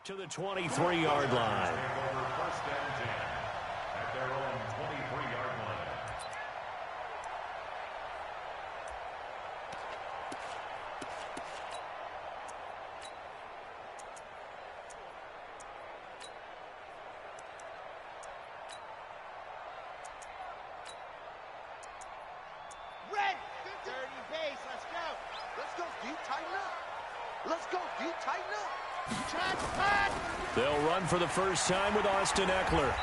to the 23-yard line. First and 10 at their own 23-yard line. Red, 30 pace, let's go. Let's go, deep, tighten up. Let's go, deep, tighten up. They'll run for the first time with Austin Eckler.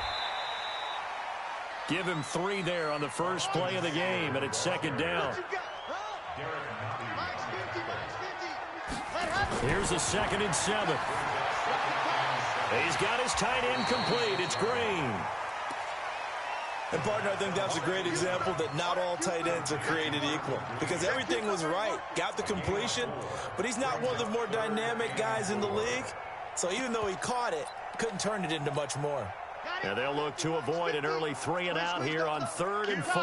Give him 3 there on the first play of the game, and it's second down. Here's a 2nd and 7. He's got his tight end complete. It's Green. And, partner, I think that's a great example that not all tight ends are created equal, because everything was right. Got the completion, but he's not one of the more dynamic guys in the league. So even though he caught it, couldn't turn it into much more. And they'll look to avoid an early 3 and out here on 3rd and 4.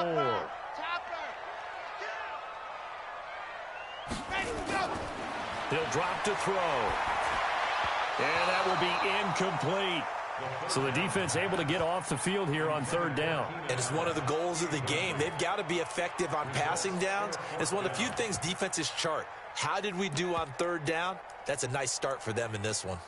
He'll drop to throw. And that will be incomplete. So the defense able to get off the field here on 3rd down. And it's one of the goals of the game. They've got to be effective on passing downs. It's one of the few things defenses chart. How did we do on 3rd down? That's a nice start for them in this one.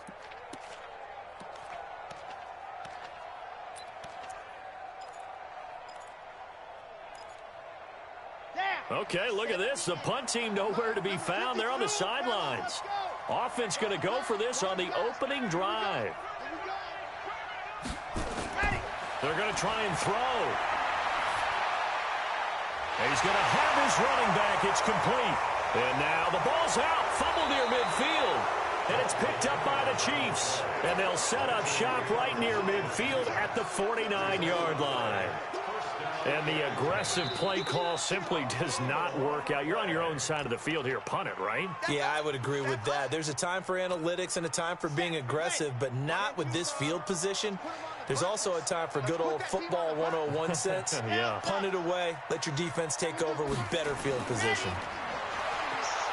Okay, look at this. The punt team nowhere to be found. They're on the sidelines. Offense going to go for this on the opening drive. They're going to try and throw. And he's going to have his running back. It's complete. And now the ball's out. Fumble near midfield. And it's picked up by the Chiefs. And they'll set up shop right near midfield at the 49-yard line. And the aggressive play call simply does not work out. You're on your own side of the field here. Punt it, right? Yeah, I would agree with that. There's a time for analytics and a time for being aggressive, but not with this field position. There's also a time for good old football 101 sense. Yeah. Punt it away. Let your defense take over with better field position.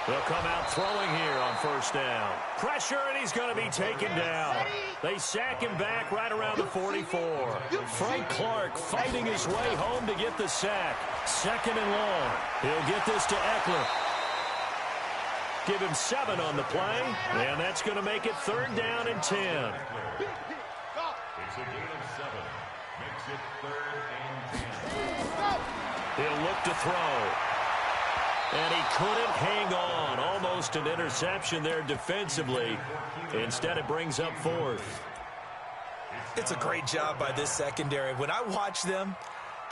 They'll come out throwing here on 1st down. Pressure, and he's going to be taken down. They sack him back right around the 44. Frank Clark fighting his way home to get the sack. 2nd and long. He'll get this to Eckler. Give him 7 on the play, and that's going to make it 3rd down and 10. It's a gain of 7. Makes it 3rd and 10. He'll look to throw. And he couldn't hang on. Almost an interception there defensively. Instead, it brings up 4th. It's a great job by this secondary. When I watch them,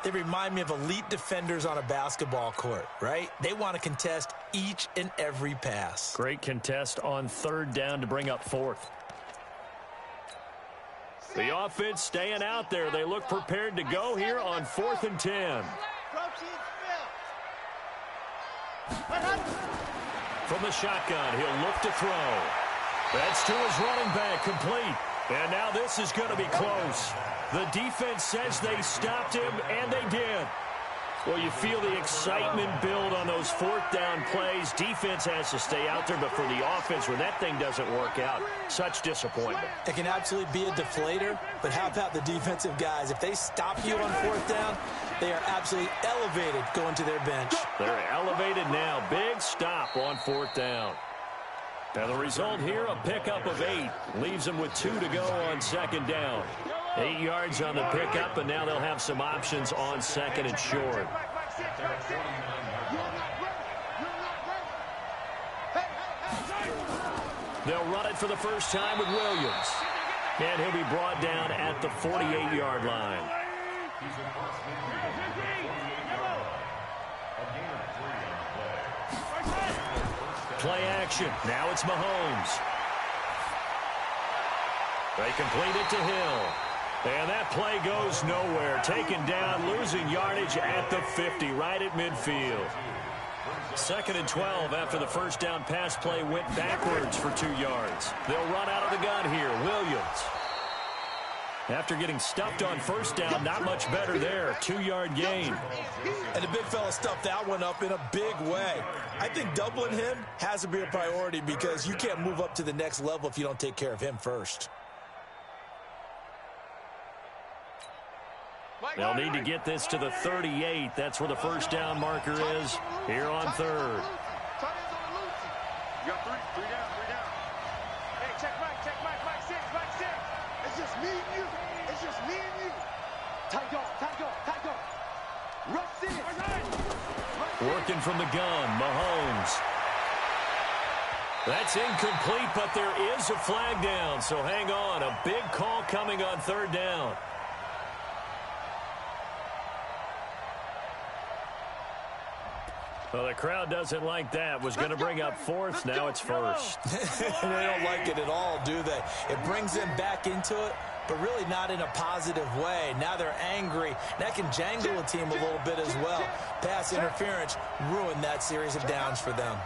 they remind me of elite defenders on a basketball court, right? They want to contest each and every pass. Great contest on 3rd down to bring up 4th. The offense staying out there. They look prepared to go here on 4th and 10. From the shotgun, he'll look to throw. That's to his running back, complete. And now this is going to be close. The defense says they stopped him, and they did. Well, you feel the excitement build on those 4th down plays. Defense has to stay out there, but for the offense, when that thing doesn't work out, such disappointment. It can absolutely be a deflator, but how about the defensive guys? If they stop you on 4th down, they are absolutely elevated going to their bench. They're elevated now. Big stop on 4th down. Now the result here, a pickup of 8. Leaves them with 2 to go on 2nd down. 8 yards on the pickup, and now they'll have some options on 2nd and short. They'll run it for the first time with Williams. And he'll be brought down at the 48-yard line. Play action. Now it's Mahomes. They complete it to Hill. And that play goes nowhere. Taken down, losing yardage at the 50, right at midfield. 2nd and 12 after the first down pass play went backwards for 2 yards. They'll run out of the gun here. Williams. After getting stuffed on 1st down, not much better there. 2-yard gain. And the big fella stuffed that one up in a big way. I think doubling him has to be a priority because you can't move up to the next level if you don't take care of him first. They'll need to get this to the 38. That's where the first down marker is here on third. You got three down. Hey, check Mike, Mike 6. It's just me and you. Tight dog. Rush in. Working from the gun, Mahomes. That's incomplete, but there is a flag down, so hang on. A big call coming on third down. Well, the crowd doesn't like that. Was going to bring up fourth. Now it's first. They don't like it at all, do they? It brings them back into it, but really not in a positive way. Now they're angry. That can jangle a team a little bit as well. Pass interference ruined that series of downs for them.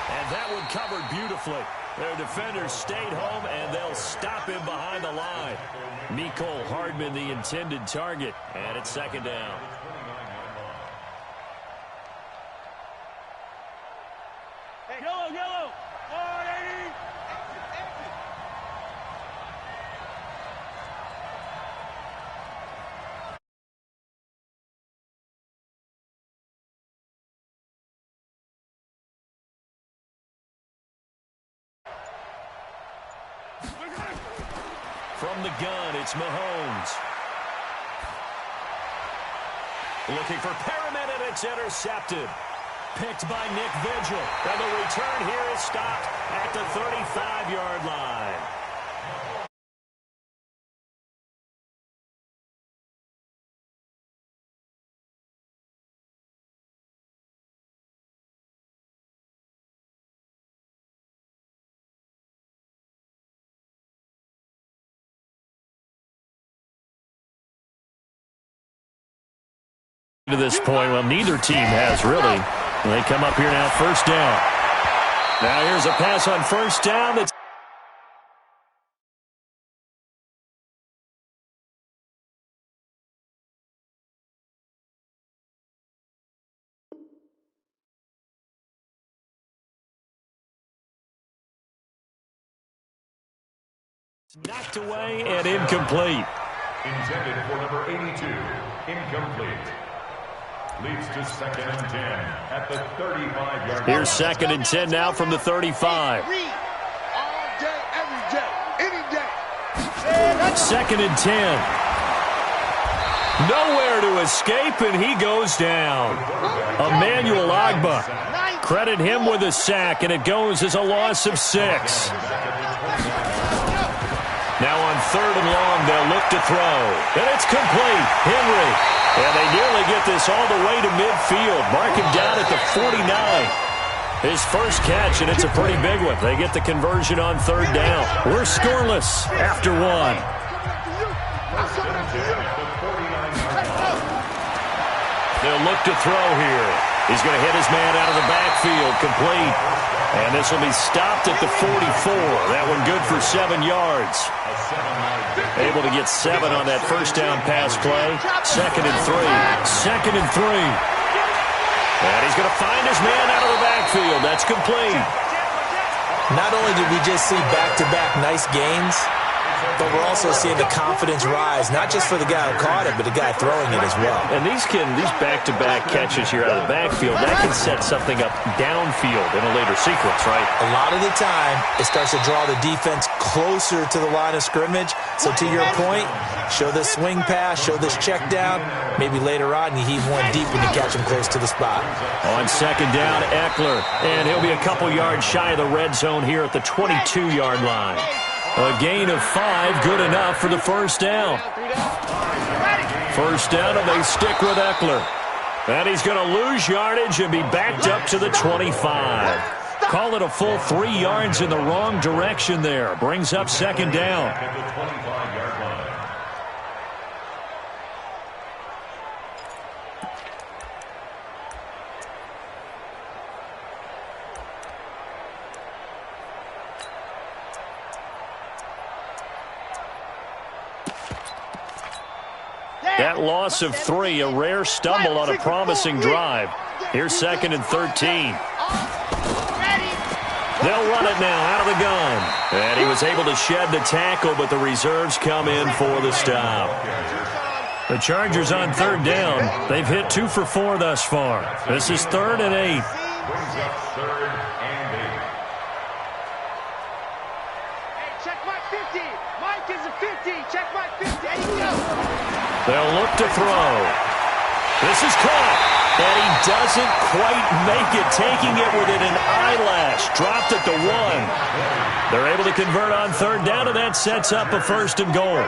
And that one covered beautifully. Their defenders stayed home, and they'll stop him behind the line. Mecole Hardman, the intended target, and it's second down. Hey, yellow. 480. From the gun, it's Mahomes. Looking for Perriman, and it's intercepted. Picked by Nick Vigil. And the return here is stopped at the 35-yard line. To this point, well, neither team has really. They come up here now, first down. Now here's a pass on first down. That's knocked away and incomplete. Intended for number 82. Incomplete. Leads to second and 10 at the 35-yard line. Here's second and 10 now from the 35. All day, every day, any day. Second and 10. Nowhere to escape, and he goes down. Emmanuel Ogbah. Credit him with a sack, and it goes as a loss of 6. Now on third and long, they'll look to throw. And it's complete. Henry. And they nearly get this all the way to midfield. Mark him down at the 49. His first catch, and it's a pretty big one. They get the conversion on third down. We're scoreless after one. They'll look to throw here. He's going to hit his man out of the backfield, complete. And this will be stopped at the 44. That one good for 7 yards. Able to get 7 on that first down pass play. Second and 3. And he's going to find his man out of the backfield. That's complete. Not only did we just see back-to-back nice gains, but we're also seeing the confidence rise, not just for the guy who caught it, but the guy throwing it as well. And these back-to-back catches here out of the backfield, that can set something up downfield in a later sequence, right? A lot of the time, it starts to draw the defense closer to the line of scrimmage. So to your point, show this swing pass, show this check down. Maybe later on, you heave one deep when you catch him close to the spot. On second down, Eckler. And he'll be a couple yards shy of the red zone here at the 22-yard line. A gain of 5, good enough for the first down. First down, and they stick with Eckler. And he's going to lose yardage and be backed up to the 25. Call it a full 3 yards in the wrong direction there. Brings up second down. That loss of 3, a rare stumble on a promising drive. Here's second and 13. They'll run it now out of the gun. And he was able to shed the tackle, but the reserves come in for the stop. The Chargers on third down. They've hit 2 for 4 thus far. This is 3rd and 8. Brings up 3rd and 8. Hey, check my 50. Mike is a 50. Check my 50. There you go. They'll look to throw. This is caught. And he doesn't quite make it, taking it within an eyelash. Dropped at the 1. They're able to convert on third down, and that sets up a 1st and goal.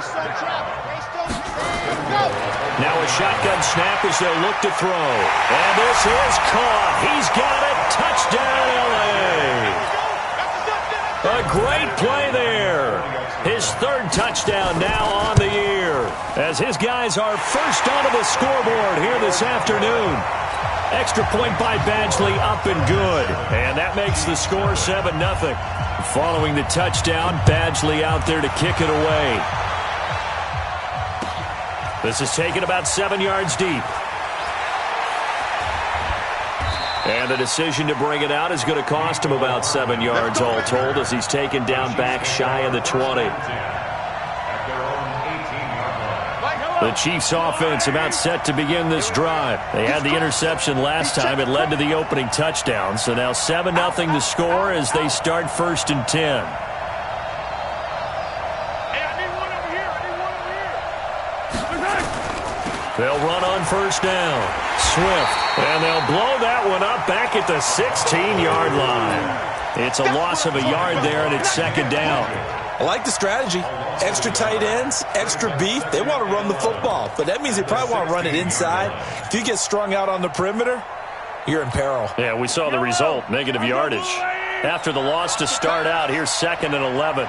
Now a shotgun snap as they'll look to throw. And this is caught. He's got it. Touchdown, L.A. A great play there. His 3rd touchdown now on the year, as his guys are first onto the scoreboard here this afternoon. Extra point by Badgley, up and good. And that makes the score 7-0. Following the touchdown, Badgley out there to kick it away. This is taken about 7 yards deep. And the decision to bring it out is going to cost him about 7 yards all told, as he's taken down back shy of the 20. The Chiefs offense about set to begin this drive. They had the interception last time. It led to the opening touchdown. So now 7-0 the score as they start 1st and 10. They'll run on 1st down. Swift. And they'll blow that one up back at the 16-yard line. It's a loss of a yard there, and it's 2nd down. I like the strategy. Extra tight ends, extra beef. They want to run the football, but that means they probably want to run it inside. If you get strung out on the perimeter, you're in peril. Yeah, we saw the result, negative yardage. After the loss to start out, here's 2nd and 11.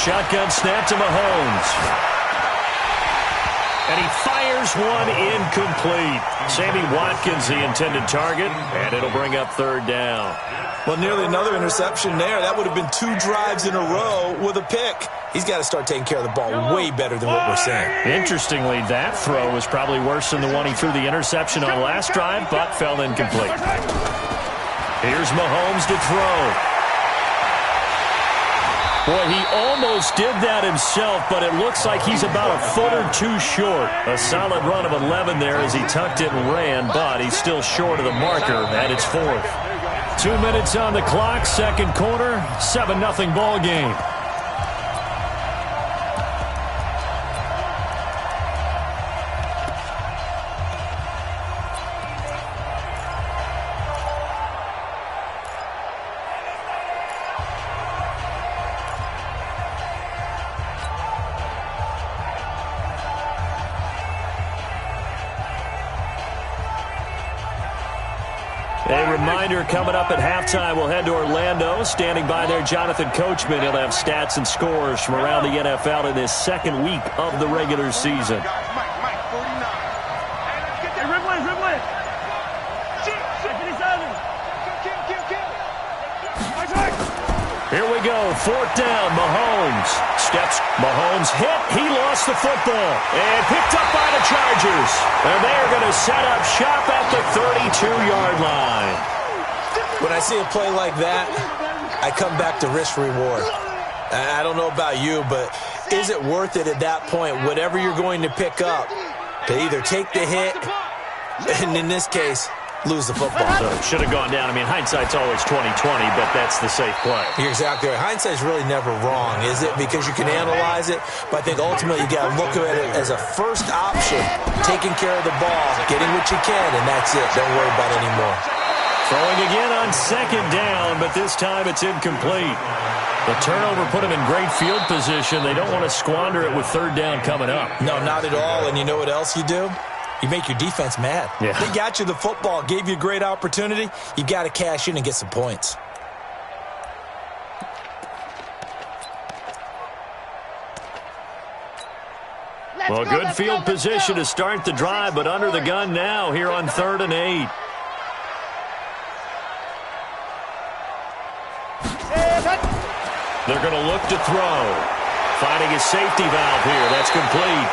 Shotgun snap to Mahomes. And he fires one incomplete. Sammy Watkins, the intended target, and it'll bring up 3rd down. Well, nearly another interception there. That would have been 2 drives in a row with a pick. He's got to start taking care of the ball way better than what we're seeing. Interestingly, that throw was probably worse than the one he threw the interception on last drive, but fell incomplete. Here's Mahomes to throw. Boy, he almost did that himself, but it looks like he's about a foot or 2 short. A solid run of 11 there as he tucked it and ran, but he's still short of the marker, and it's 4th. 2 minutes on the clock, 2nd quarter, 7-0 ball game. A reminder, coming up at halftime, we'll head to Orlando. Standing by there, Jonathan Coachman. He'll have stats and scores from around the NFL in this 2nd week of the regular season. Mike, 49. Hey, Ripley. Here we go, 4th down, Mahomes. Steps, Mahomes hit, he lost the football. And picked up by the Chargers. And they're going to set up shop at the 32-yard line. When I see a play like that, I come back to risk-reward. I don't know about you, but is it worth it at that point, whatever you're going to pick up, to either take the hit, and in this case, lose the football? So it should have gone down. I mean, hindsight's always 20/20, but that's the safe play. You're exactly right. Hindsight's really never wrong, is it? Because you can analyze it, but I think ultimately you got to look at it as a first option, taking care of the ball, getting what you can, and that's it. Don't worry about it anymore. Throwing again on 2nd down, but this time it's incomplete. The turnover put them in great field position. They don't want to squander it with 3rd down coming up. No, not at all. And you know what else you do? You make your defense mad. Yeah. They got you the football, gave you a great opportunity. You got to cash in and get some points. Well, good field position to start the drive, but under the gun now here on 3rd and 8. They're going to look to throw. Finding his safety valve here. That's complete.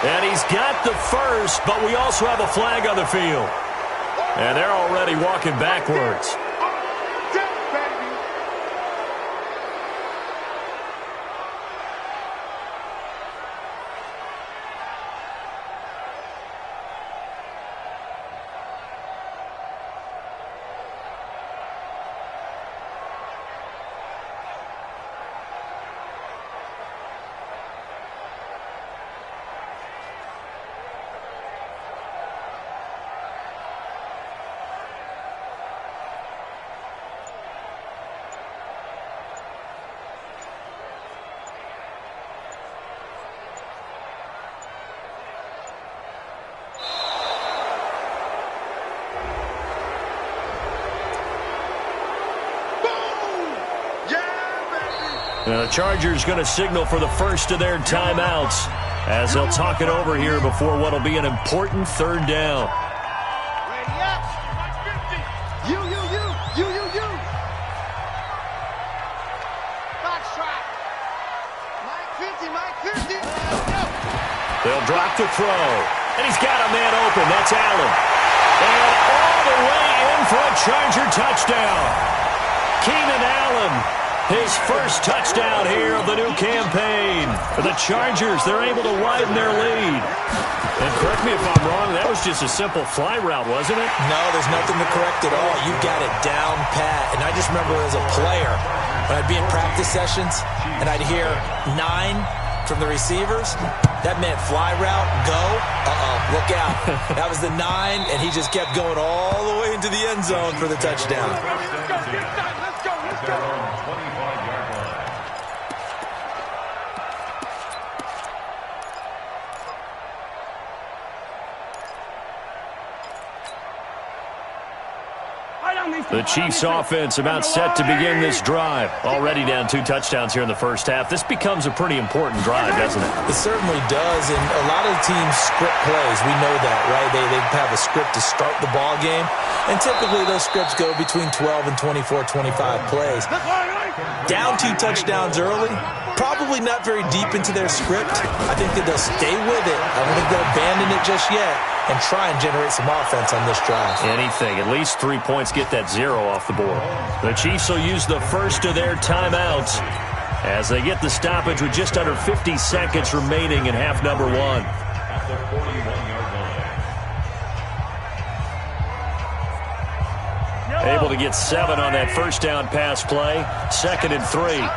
And he's got the first, but we also have a flag on the field. And they're already walking backwards. The Chargers going to signal for the first of their timeouts as they'll talk it over here before what will be an important third down. Ready up. You. Box trap. Mike 50. They'll drop to throw. And he's got a man open. That's Allen. And all the way in for a Charger touchdown. Keenan Allen. His first touchdown here of the new campaign. For the Chargers, they're able to widen their lead. And correct me if I'm wrong, that was just a simple fly route, wasn't it? No, there's nothing to correct at all. You got it down pat. And I just remember as a player, when I'd be in practice sessions, and I'd hear 9 from the receivers, that meant fly route, go, look out. That was the 9, and he just kept going all the way into the end zone for the touchdown. Let's go. The Chiefs offense about set to begin this drive. Already down 2 touchdowns here in the first half. This becomes a pretty important drive, doesn't it? It certainly does, and a lot of teams script plays. We know that, right? They have a script to start the ball game, and typically those scripts go between 12 and 24, 25 plays. Down 2 touchdowns early, probably not very deep into their script. I think that they'll stay with it. I don't think they'll abandon it just yet and try and generate some offense on this drive. Anything. At least 3 points, get that 0 off the board. The Chiefs will use the first of their timeouts as they get the stoppage with just under 50 seconds remaining in half number 1. At the 41-yard line. Able to get 7 on that first down pass play. 2nd and 3.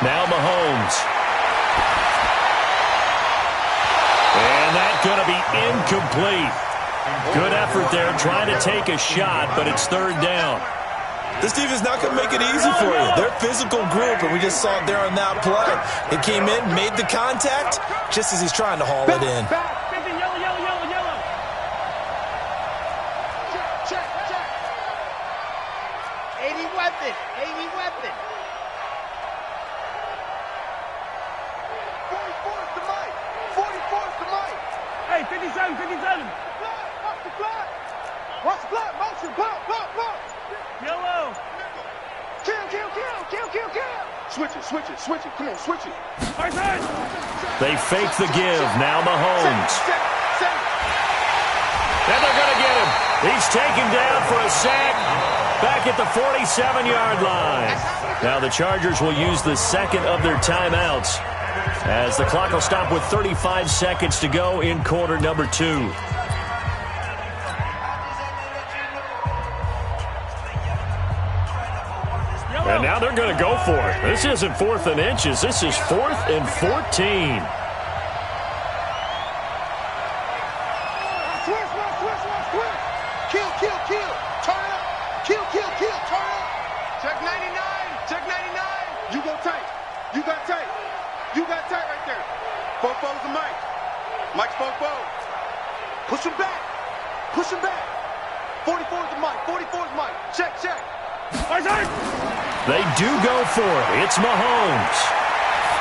Now Mahomes. And that's going to be incomplete. Good effort there trying to take a shot, but it's 3rd down. This defense is not going to make it easy for you. They're a physical group, and we just saw it there on that play. It came in, made the contact, just as he's trying to haul it in. Check. 80 weapon. 44's the mic. 44's the mic. Hey, 57. Watch the block. Motion. Block. Yellow. Kill. Switch it. Come on, switch it. They fake the give. Now Mahomes. Set. And they're going to get him. He's taken down for a sack back at the 47-yard line. Now the Chargers will use the second of their timeouts as the clock will stop with 35 seconds to go in quarter number 2. And now they're going to go for it. This isn't 4th and inches. This is 4th and 14. Kill. Turn up. Kill. Turn up. Check 99. You go tight. You got tight right there. Fofo's the mic. Mike's Fofo. Push him back. 44's the mic. Check. They do go for it. It's Mahomes.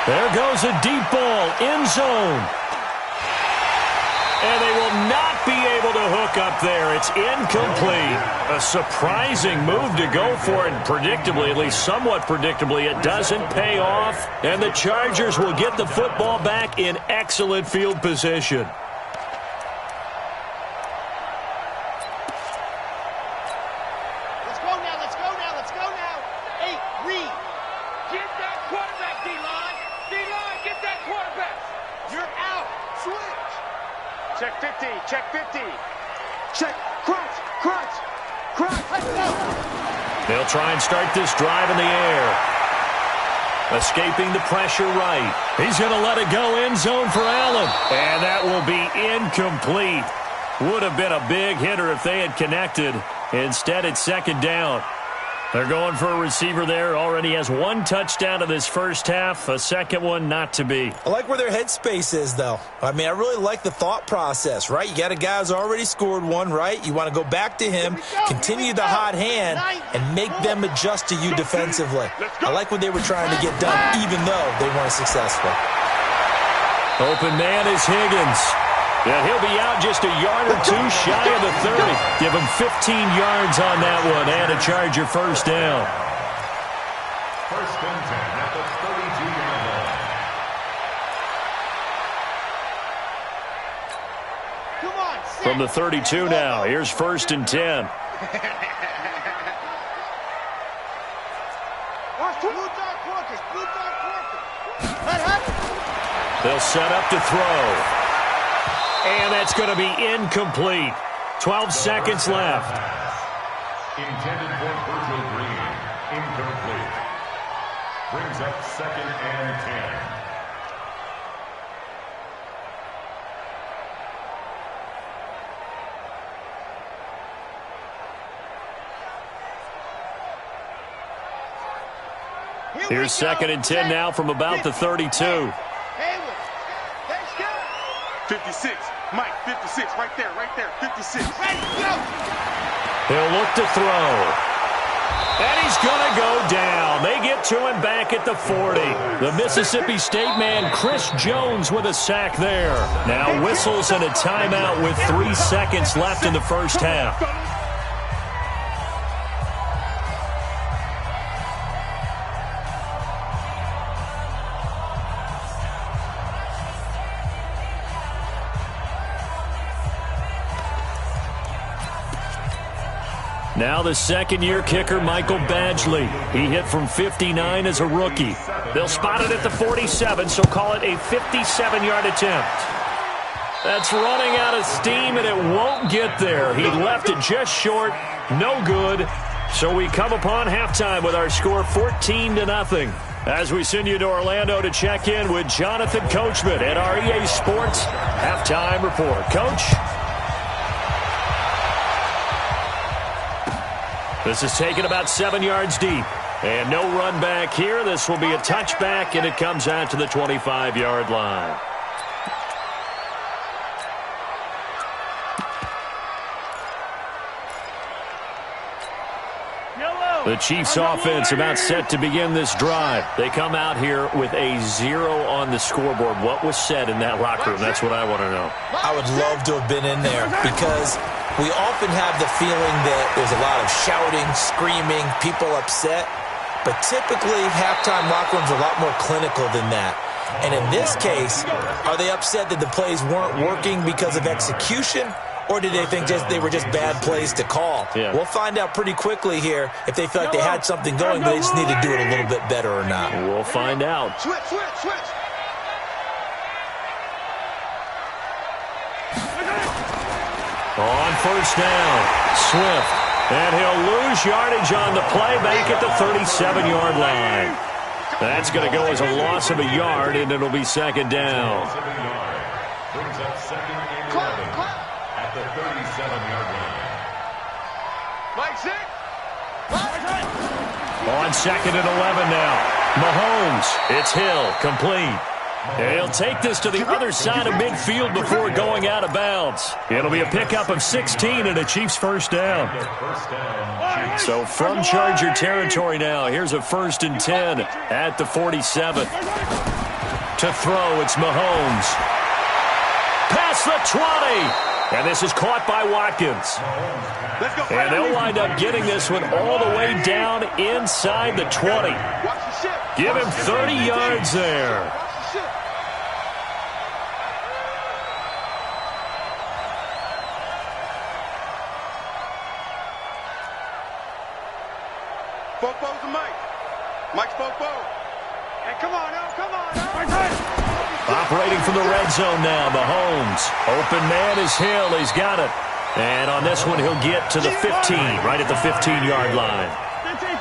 There goes a deep ball, end zone. And they will not be able the hook up there. It's incomplete. A surprising move to go for it. Predictably, at least somewhat predictably, it doesn't pay off. And the Chargers will get the football back in excellent field position. Check 50, check 50. Check, crunch, crunch, crunch. Let's go. They'll try and start this drive in the air. Escaping the pressure right. He's going to let it go end zone for Allen. And that will be incomplete. Would have been a big hitter if they had connected. Instead, it's second down. They're going for a receiver there. Already has one touchdown in this first half. A second one not to be. I like where their headspace is, though. I mean, I really like the thought process, right? You got a guy who's already scored one, right? You want to go back to him, continue the hot hand, and make them adjust to you defensively. I like what they were trying to get done, even though they weren't successful. Open man is Higgins. And he'll be out just a yard or two shy of the 30. Give him 15 yards on that one and a Charger first down. First and 10 at the 32-yard line. Come on, From the 32 now, here's first and 10. They'll set up to throw. And that's going to be incomplete. 12 seconds left. Intended for Virgil Green. Incomplete. Brings up second and 10. Here's second and 10 now from about the 32. 56. Mike, 56. Right there, 56. Ready, go! He'll look to throw. And he's going to go down. They get to him back at the 40. The Mississippi State man, Chris Jones, with a sack there. Now whistles and a timeout with 3 seconds left in the first half. Now the second-year kicker, Michael Badgley. He hit from 59 as a rookie. They'll spot it at the 47, so call it a 57-yard attempt. That's running out of steam, and it won't get there. He left it just short. No good. So we come upon halftime with our score 14-0. As we send you to Orlando to check in with Jonathan Coachman at our EA Sports Halftime Report. Coach? This is taken about 7 yards deep. And no run back here. This will be a touchback, and it comes out to the 25-yard line. The Chiefs offense about set to begin this drive. They come out here with a 0 on the scoreboard. What was said in that locker room? That's what I want to know. I would love to have been in there because we often have the feeling that there's a lot of shouting, screaming, people upset. But typically, halftime locker rooms are a lot more clinical than that. And in this case, are they upset that the plays weren't working because of execution? Or did they think they were just bad plays to call? Yeah. We'll find out pretty quickly here if they feel like they had something going, but they just need to do it a little bit better or not. We'll find out. Switch. On first down, Swift. And he'll lose yardage on the play back at the 37-yard line. That's going to go as a loss of a yard, and it'll be second down. Brings up second and 11 at the 37-yard line. Mike, sit. On second and 11 now. Mahomes. It's Hill. Complete. He'll take this to the other side of midfield before going out of bounds. It'll be a pickup of 16 and a Chiefs first down. So from Charger territory now, here's a first and 10 at the 47. To throw, it's Mahomes. Past the 20. And this is caught by Watkins. And they'll wind up getting this one all the way down inside the 20. Give him 30 yards there. Fofo's the Mike. Mike's Fofo. Hey, come on now, come on now. Operating from the red zone now, Mahomes. Open man is Hill. He's got it. And on this one, he'll get to the 15, right at the 15-yard line.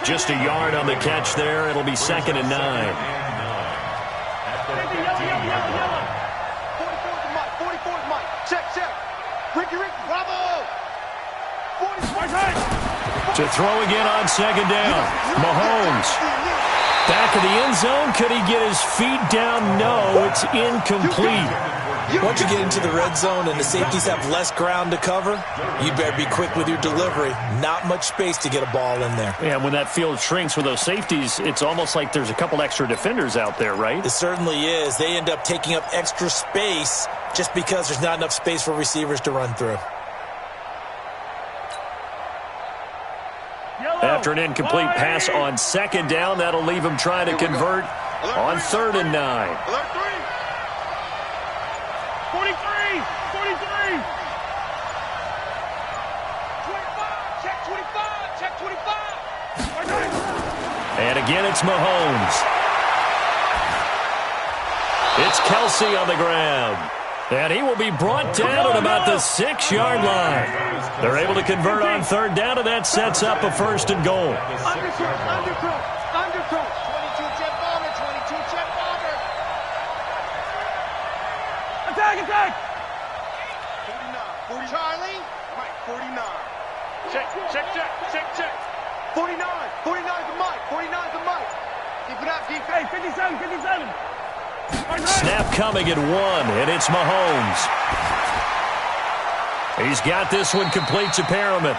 Just a yard on the catch there. It'll be 2nd and 9. 44's Mike. 44's Mike. Check, check. Ricky, bravo. 44. To throw again on 2nd down. Mahomes. Back of the end zone. Could he get his feet down? No, it's incomplete. Once you get into the red zone and the safeties have less ground to cover, you better be quick with your delivery. Not much space to get a ball in there. Yeah, when that field shrinks with those safeties, it's almost like there's a couple extra defenders out there, right? It certainly is. They end up taking up extra space just because there's not enough space for receivers to run through. After an incomplete pass on 2nd down, that'll leave him trying to convert on 3rd and 9. Alert 3. 43! 43! 25. Check 25. Check 25. And again, it's Mahomes. It's Kelsey on the ground. And he will be brought down at about the 6-yard line. They're able to convert on 3rd down, and that sets up a 1st and goal. Undercoat. 22 jet bomber, 22 jet bomber. Attack! 49. Charlie. Mike, 49. Check. 49. 49's the Mike. 49's the Mike. Keep it up, keep it Hey, up. 57! Snap coming at 1, and it's Mahomes. He's got this one complete to Perriman.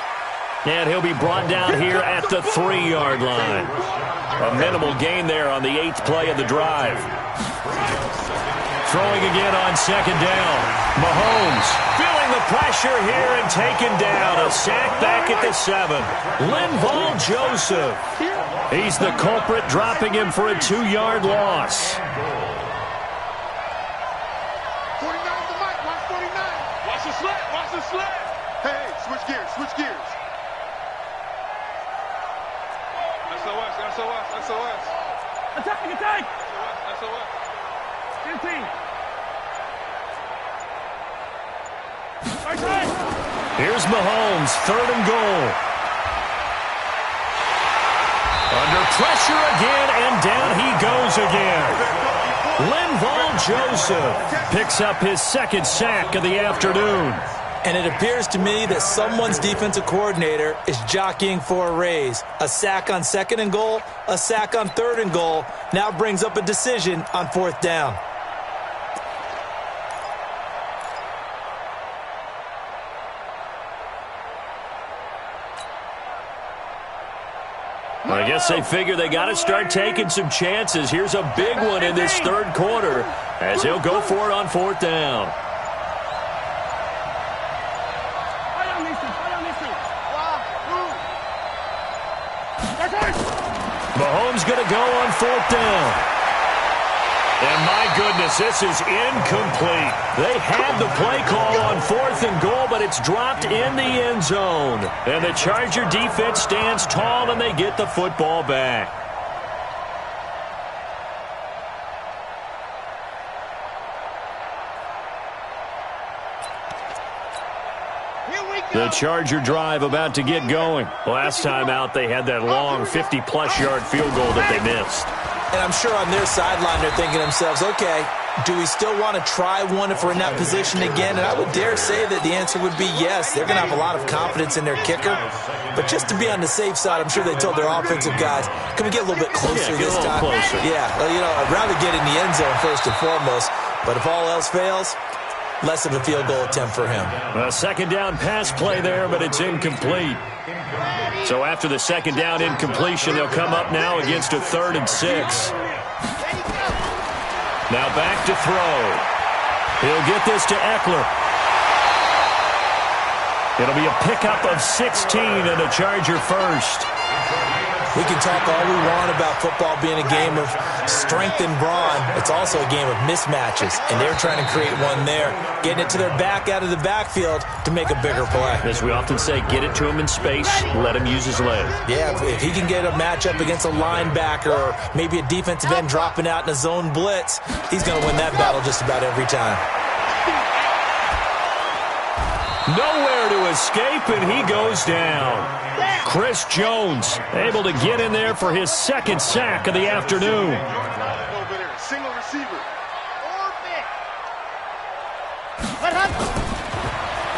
And he'll be brought down here at the 3-yard line. A minimal gain there on the 8th play of the drive. Throwing again on 2nd down. Mahomes feeling the pressure here and taken down. A sack back at the 7. Linval Joseph. He's the culprit, dropping him for a 2-yard loss. 49's the Mike. Watch 49. Watch the slant! Hey, switch gears. SOS. Attack! SOS. 15! Here's Mahomes, 3rd and goal. Under pressure again, and down he goes again. Linval Joseph picks up his 2nd sack of the afternoon. And it appears to me that someone's defensive coordinator is jockeying for a raise. A sack on 2nd and goal, a sack on 3rd and goal, now brings up a decision on 4th down. I guess they figure they got to start taking some chances. Here's a big one in this 3rd quarter as he'll go for it on 4th down. Mahomes going to go on 4th down. And my goodness, this is incomplete. They had the play call on 4th and goal, but it's dropped in the end zone. And the Charger defense stands tall, and they get the football back. The Charger drive about to get going. Last time out, they had that long 50-plus yard field goal that they missed. And I'm sure on their sideline they're thinking to themselves, okay, do we still want to try one if we're in that position again? And I would dare say that the answer would be yes. They're going to have a lot of confidence in their kicker. But just to be on the safe side, I'm sure they told their offensive guys, can we get a little bit closer this time? Closer. Yeah, well, you know, I'd rather get in the end zone first and foremost. But if all else fails, less of a field goal attempt for him. A 2nd down pass play there, but it's incomplete. So after the 2nd down incompletion, they'll come up now against a 3rd and 6. Now back to throw. He'll get this to Eckler. It'll be a pickup of 16 and a Charger first. We can talk all we want about football being a game of strength and brawn. It's also a game of mismatches, and they're trying to create one there, getting it to their back out of the backfield to make a bigger play. As we often say, get it to him in space, let him use his leg. Yeah, if he can get a matchup against a linebacker or maybe a defensive end dropping out in a zone blitz, he's going to win that battle just about every time. Nowhere to escape, and he goes down. Chris Jones able to get in there for his second sack of the afternoon. Single receiver.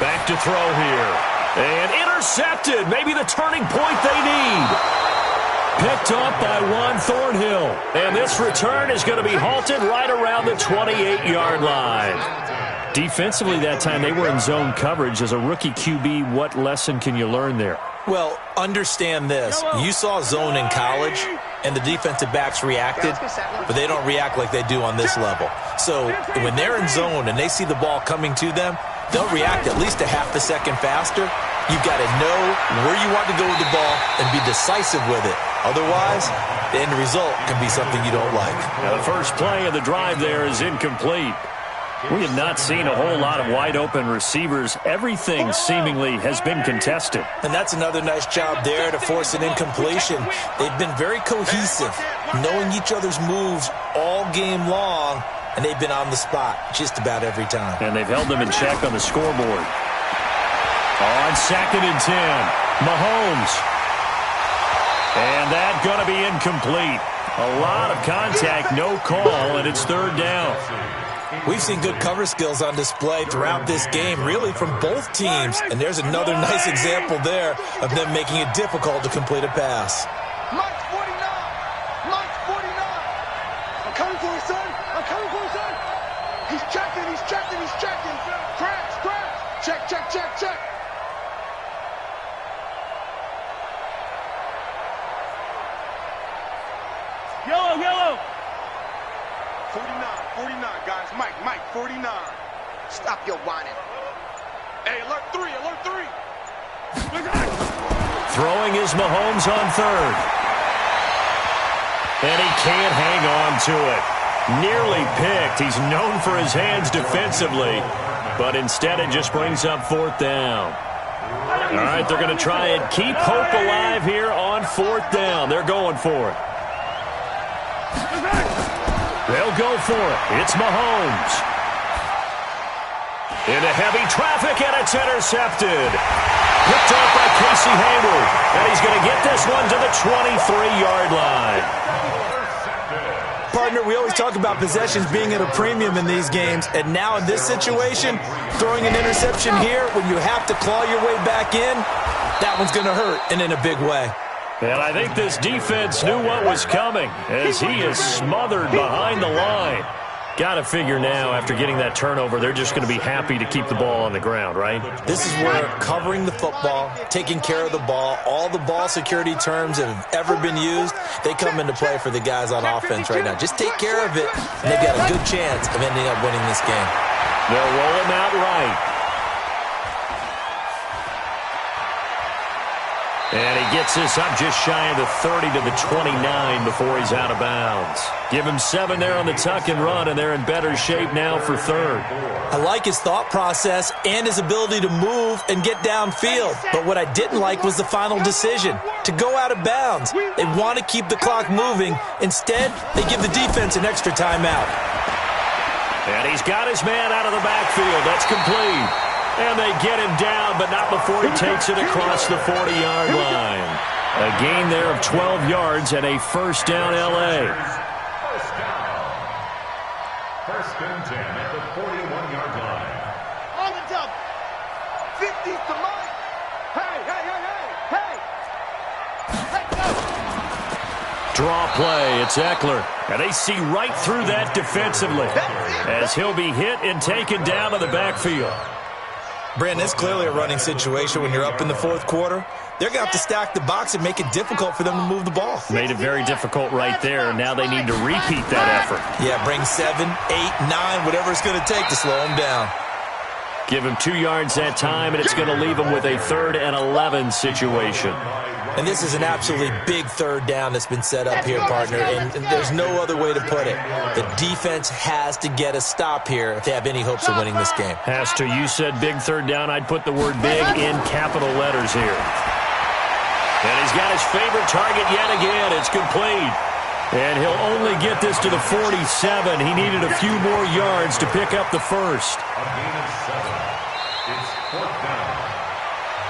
Back to throw here. And intercepted. Maybe the turning point they need. Picked up by Juan Thornhill. And this return is going to be halted right around the 28-yard line. Defensively that time, they were in zone coverage. As a rookie QB, what lesson can you learn there? Well, understand this. You saw zone in college, and the defensive backs reacted, but they don't react like they do on this level. So when they're in zone and they see the ball coming to them, they'll react at least a half a second faster. You've got to know where you want to go with the ball and be decisive with it. Otherwise, the end result can be something you don't like. Now the first play of the drive there is incomplete. We have not seen a whole lot of wide-open receivers. Everything seemingly has been contested. And that's another nice job there to force an incompletion. They've been very cohesive, knowing each other's moves all game long, and they've been on the spot just about every time. And they've held them in check on the scoreboard. On 2nd and 10, Mahomes. And that's going to be incomplete. A lot of contact, no call, and it's 3rd down. We've seen good cover skills on display throughout this game, really from both teams. And there's another nice example there of them making it difficult to complete a pass. Mike 49. Mike 49. I'm coming for you, son. I'm coming for you, son. He's checking. He's checking. He's checking. Crash. Crash. Check, check, check, check. Yellow, yellow. 49, guys. Mike, 49. Stop your whining. Hey, alert 3, alert 3. Throwing is Mahomes on 3rd. And he can't hang on to it. Nearly picked. He's known for his hands defensively, but instead it just brings up 4th down. All right, they're going to try and keep hope alive here on 4th down. They're going for it. They'll go for it. It's Mahomes. Into heavy traffic, and it's intercepted. Picked off by Casey Hayward. And he's going to get this one to the 23-yard line. Partner, we always talk about possessions being at a premium in these games. And now in this situation, throwing an interception here when you have to claw your way back in, that one's going to hurt, and in a big way. And I think this defense knew what was coming as he is smothered behind the line. Got to figure now, after getting that turnover, they're just going to be happy to keep the ball on the ground, right? This is where covering the football, taking care of the ball, all the ball security terms that have ever been used, they come into play for the guys on offense right now. Just take care of it, and they've got a good chance of ending up winning this game. They'll roll him out right. And he gets this up just shy of the 30 to the 29 before he's out of bounds. Give him 7 there on the tuck and run, and they're in better shape now for 3rd. I like his thought process and his ability to move and get downfield. But what I didn't like was the final decision, to go out of bounds. They want to keep the clock moving. Instead, they give the defense an extra timeout. And he's got his man out of the backfield. That's complete. And they get him down, but not before he takes it across the 40-yard line. A gain there of 12 yards and a 1st down L.A. First down. 1st and 10 at the 41-yard line. On the double. 50's to Mike. Hey, hey, hey, hey, hey. Let's go. Draw play, it's Eckler. And they see right through that defensively as he'll be hit and taken down to the backfield. Brandon, it's clearly a running situation when you're up in the 4th quarter. They're going to have to stack the box and make it difficult for them to move the ball. Made it very difficult right there. Now they need to repeat that effort. Yeah, bring 7, 8, 9, whatever it's going to take to slow them down. Give him 2 yards that time, and it's going to leave him with a 3rd and 11 situation. And this is an absolutely big 3rd down that's been set up here, partner, and there's no other way to put it. The defense has to get a stop here if they have any hopes of winning this game. Has to. You said big 3rd down. I'd put the word big in capital letters here. And he's got his favorite target yet again. It's complete. And he'll only get this to the 47. He needed a few more yards to pick up the first. A gain of 7. It's 4th down.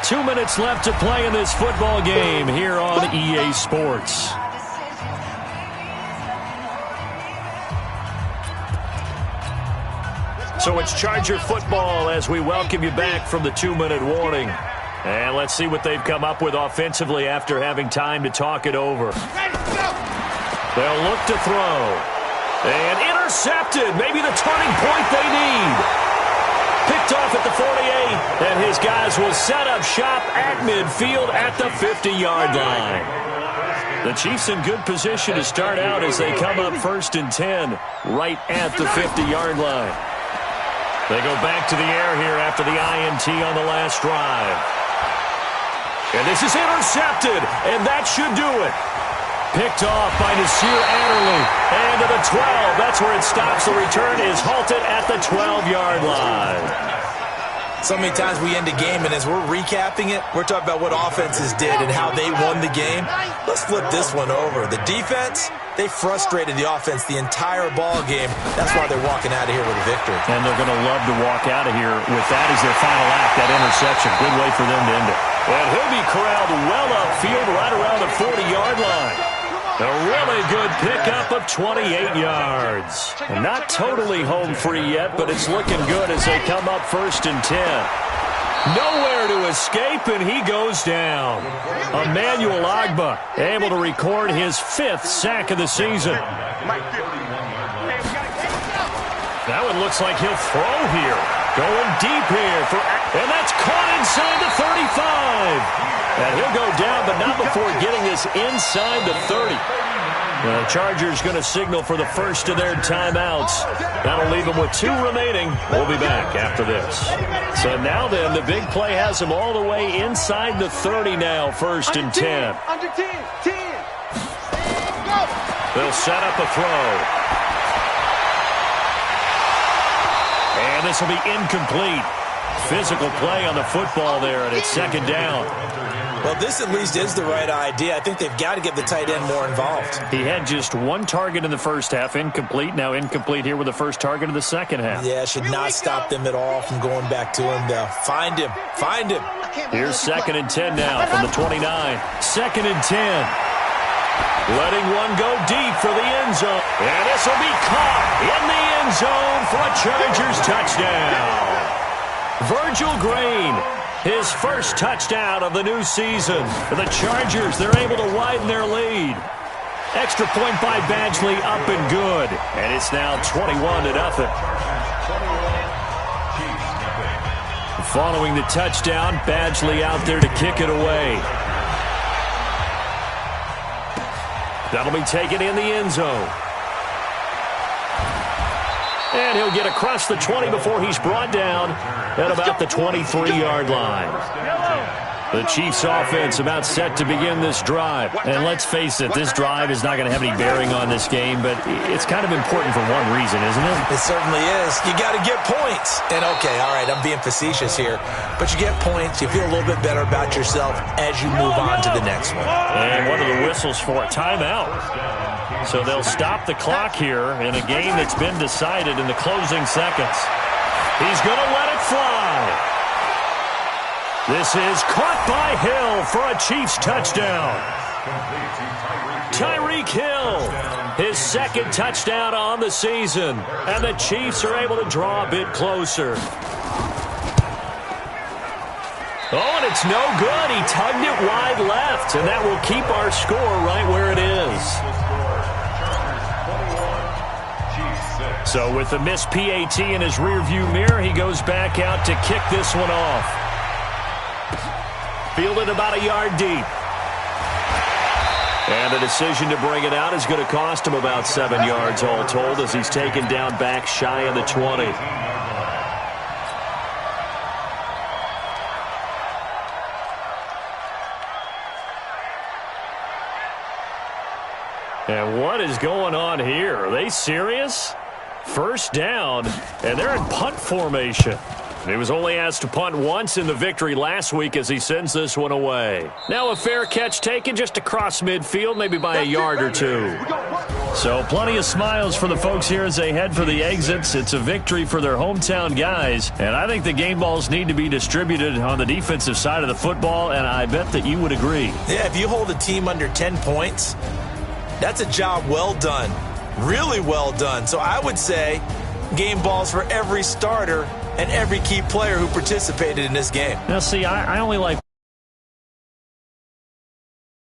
2 minutes left to play in this football game here on EA Sports. So it's Charger football as we welcome you back from the 2-minute warning. And let's see what they've come up with offensively after having time to talk it over. They'll look to throw. And intercepted. Maybe the turning point they need. Picked off at the 48, and his guys will set up shop at midfield at the 50-yard line. The Chiefs in good position to start out as they come up 1st and 10 right at the 50-yard line. They go back to the air here after the INT on the last drive. And this is intercepted, and that should do it. Picked off by Nasir Adderley. And to the 12. That's where it stops. The return is halted at the 12-yard line. So many times we end a game, and as we're recapping it, we're talking about what offenses did and how they won the game. Let's flip this one over. The defense, they frustrated the offense the entire ball game. That's why they're walking out of here with a victory. And they're going to love to walk out of here with that as their final act, that interception. Good way for them to end it. And he'll be corralled well upfield right around the 40-yard line. A really good pickup of 28 yards. And not totally home free yet, but it's looking good as they come up 1st and 10. Nowhere to escape, and he goes down. Emmanuel Agba able to record his 5th sack of the season. That one looks like he'll throw here. Going deep here, and that's caught inside the 35. And he'll go down, but not before getting this inside the 30. The Chargers going to signal for the first of their timeouts. That'll leave them with 2 remaining. We'll be back after this. So now then, the big play has them all the way inside the 30 now, 1st and 10. Under 10, 10. They'll set up a throw. And this will be incomplete. Physical play on the football there, and it's 2nd down. Well, this at least is the right idea. I think they've got to get the tight end more involved. He had just 1 target in the first half, incomplete. Now incomplete here with the first target of the second half. Yeah, should not stop them at all from going back to him, though. Find him. Find him. Here's 2nd and 10 now from the 29. 2nd and 10. Letting one go deep for the end zone. And this will be caught in the end zone for a Chargers touchdown. Virgil Green, his first touchdown of the new season. For the Chargers, they're able to widen their lead. Extra point by Badgley, up and good. And it's now 21-0. Following the touchdown, Badgley out there to kick it away. That'll be taken in the end zone. And he'll get across the 20 before he's brought down at about the 23-yard line. The Chiefs offense about set to begin this drive. And let's face it, this drive is not going to have any bearing on this game, but it's kind of important for one reason, isn't it? It certainly is. You got to get points. And okay, all right, I'm being facetious here, but you get points, you feel a little bit better about yourself as you move on to the next one. And what are the whistles for? Timeout. So they'll stop the clock here in a game that's been decided in the closing seconds. He's going to let it fly. This is caught by Hill for a Chiefs touchdown. Tyreek Hill, his 2nd touchdown on the season. And the Chiefs are able to draw a bit closer. Oh, and it's no good. He tugged it wide left, and that will keep our score right where it is. So with the missed PAT in his rearview mirror, he goes back out to kick this one off. Fielded about a yard deep. And the decision to bring it out is going to cost him about 7 yards all told as he's taken down back shy of the 20. And what is going on here? Are they serious? First down, and they're in punt formation. He was only asked to punt once in the victory last week as he sends this one away. Now a fair catch taken just across midfield, maybe by a yard or two. So plenty of smiles for the folks here as they head for the exits. It's a victory for their hometown guys, and I think the game balls need to be distributed on the defensive side of the football, and I bet that you would agree. Yeah, if you hold a team under 10 points, that's a job well done, really well done. So I would say game balls for every starter and every key player who participated in this game. Now, see, I only like